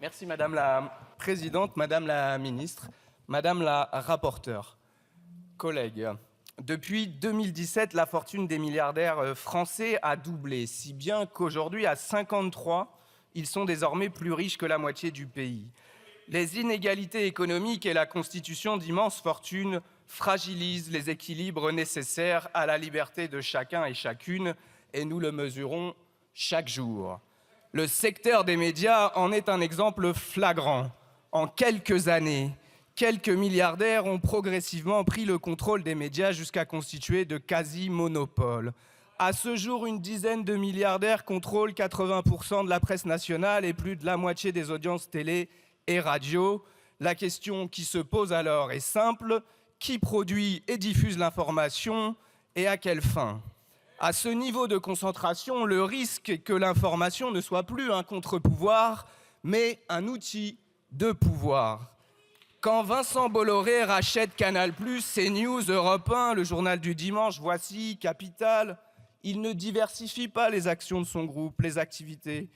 Merci Madame la Présidente, Madame la Ministre, Madame la Rapporteure, collègues. Depuis 2017, la fortune des milliardaires français a doublé, si bien qu'aujourd'hui, à 53, ils sont désormais plus riches que la moitié du pays. Les inégalités économiques et la constitution d'immenses fortunes fragilisent les équilibres nécessaires à la liberté de chacun et chacune, et nous le mesurons chaque jour. Le secteur des médias en est un exemple flagrant. En quelques années, quelques milliardaires ont progressivement pris le contrôle des médias jusqu'à constituer de quasi-monopoles. À ce jour, une dizaine de milliardaires contrôlent 80% de la presse nationale et plus de la moitié des audiences télé et radio. La question qui se pose alors est simple: qui produit et diffuse l'information et à quelle fin? À ce niveau de concentration, le risque est que l'information ne soit plus un contre-pouvoir, mais un outil de pouvoir. Quand Vincent Bolloré rachète Canal+, CNews, Europe 1, le journal du dimanche, Voici, Capital, il ne diversifie pas les actions de son groupe, les activités.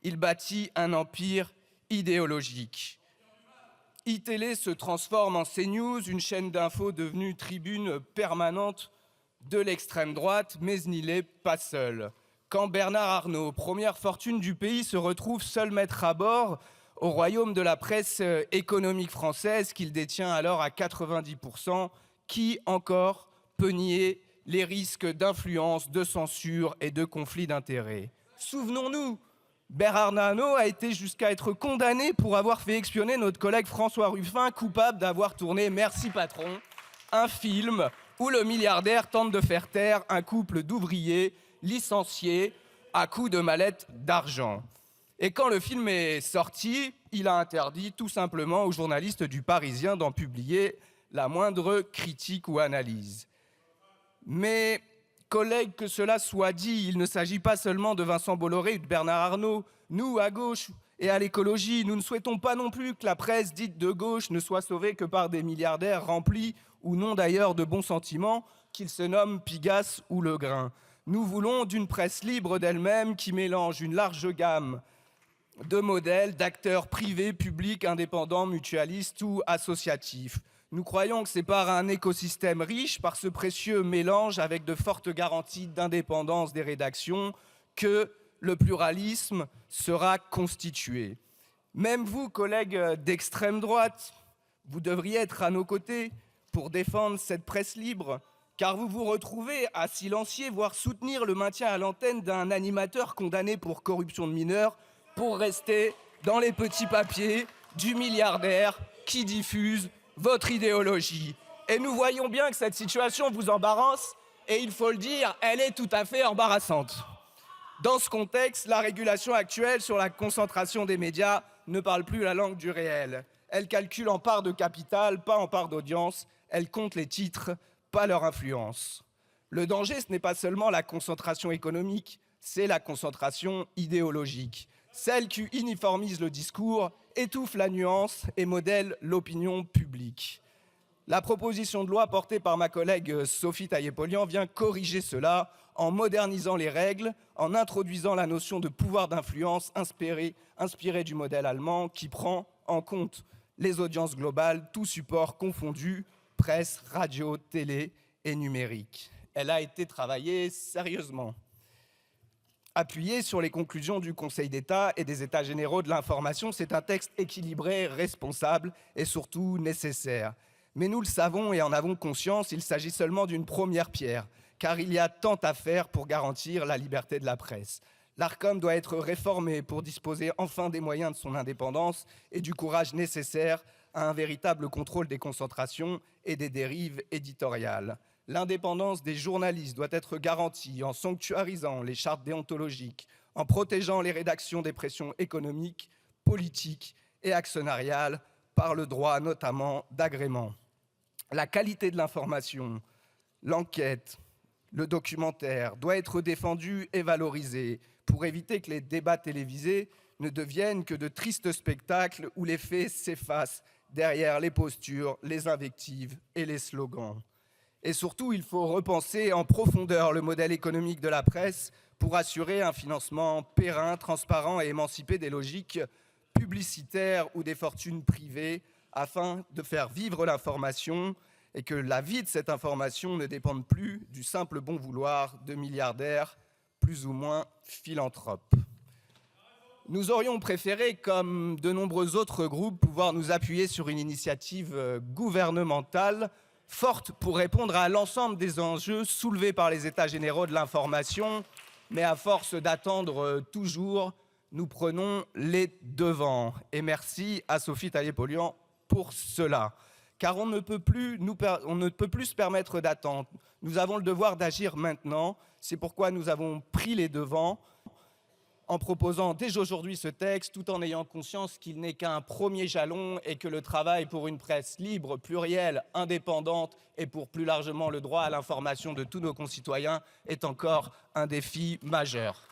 Il bâtit un empire idéologique. iTélé se transforme en CNews, une chaîne d'infos devenue tribune permanente de l'extrême droite, mais il n'est pas seul. Quand Bernard Arnault, première fortune du pays, se retrouve seul maître à bord au royaume de la presse économique française, qu'il détient alors à 90%, qui encore peut nier les risques d'influence, de censure et de conflit d'intérêts? Souvenons-nous, Bernard Arnault a été jusqu'à être condamné pour avoir fait espionner notre collègue François Ruffin, coupable d'avoir tourné Merci Patron, un film où le milliardaire tente de faire taire un couple d'ouvriers licenciés à coups de mallettes d'argent. Et quand le film est sorti, il a interdit tout simplement aux journalistes du Parisien d'en publier la moindre critique ou analyse. Mais, collègues, que cela soit dit, il ne s'agit pas seulement de Vincent Bolloré ou de Bernard Arnault. Nous, à gauche et à l'écologie, nous ne souhaitons pas non plus que la presse dite de gauche ne soit sauvée que par des milliardaires remplis, ou non d'ailleurs, de bons sentiments, qu'ils se nomment Pigasse ou Legrain. Nous voulons d'une presse libre d'elle-même qui mélange une large gamme de modèles, d'acteurs privés, publics, indépendants, mutualistes ou associatifs. Nous croyons que c'est par un écosystème riche, par ce précieux mélange avec de fortes garanties d'indépendance des rédactions, que le pluralisme sera constitué. Même vous, collègues d'extrême droite, vous devriez être à nos côtés pour défendre cette presse libre, car vous vous retrouvez à silencier, voire soutenir le maintien à l'antenne d'un animateur condamné pour corruption de mineurs, pour rester dans les petits papiers du milliardaire qui diffuse votre idéologie. Et nous voyons bien que cette situation vous embarrasse, et il faut le dire, elle est tout à fait embarrassante. Dans ce contexte, la régulation actuelle sur la concentration des médias ne parle plus la langue du réel. Elle calcule en part de capital, pas en part d'audience. Elle compte les titres, pas leur influence. Le danger, ce n'est pas seulement la concentration économique, c'est la concentration idéologique. Celle qui uniformise le discours, étouffe la nuance et modèle l'opinion publique. La proposition de loi portée par ma collègue Sophie Taillé-Polian vient corriger cela en modernisant les règles, en introduisant la notion de pouvoir d'influence inspirée du modèle allemand qui prend en compte les audiences globales, tous supports confondus, presse, radio, télé et numérique. Elle a été travaillée sérieusement. Appuyé sur les conclusions du Conseil d'État et des États généraux de l'information, c'est un texte équilibré, responsable et surtout nécessaire. Mais nous le savons et en avons conscience, il s'agit seulement d'une première pierre, car il y a tant à faire pour garantir la liberté de la presse. L'Arcom doit être réformé pour disposer enfin des moyens de son indépendance et du courage nécessaire à un véritable contrôle des concentrations et des dérives éditoriales. L'indépendance des journalistes doit être garantie en sanctuarisant les chartes déontologiques, en protégeant les rédactions des pressions économiques, politiques et actionnariales par le droit notamment d'agrément. La qualité de l'information, l'enquête, le documentaire doit être défendue et valorisée pour éviter que les débats télévisés ne deviennent que de tristes spectacles où les faits s'effacent derrière les postures, les invectives et les slogans. Et surtout, il faut repenser en profondeur le modèle économique de la presse pour assurer un financement périn, transparent et émancipé des logiques publicitaires ou des fortunes privées afin de faire vivre l'information et que la vie de cette information ne dépende plus du simple bon vouloir de milliardaires plus ou moins philanthropes. Nous aurions préféré, comme de nombreux autres groupes, pouvoir nous appuyer sur une initiative gouvernementale forte pour répondre à l'ensemble des enjeux soulevés par les États généraux de l'information, mais à force d'attendre toujours, nous prenons les devants. Et merci à Sophie Taillé-Polian pour cela. Car on ne peut plus se permettre d'attendre. Nous avons le devoir d'agir maintenant. C'est pourquoi nous avons pris les devants en proposant dès aujourd'hui ce texte, tout en ayant conscience qu'il n'est qu'un premier jalon et que le travail pour une presse libre, plurielle, indépendante et pour plus largement le droit à l'information de tous nos concitoyens est encore un défi majeur.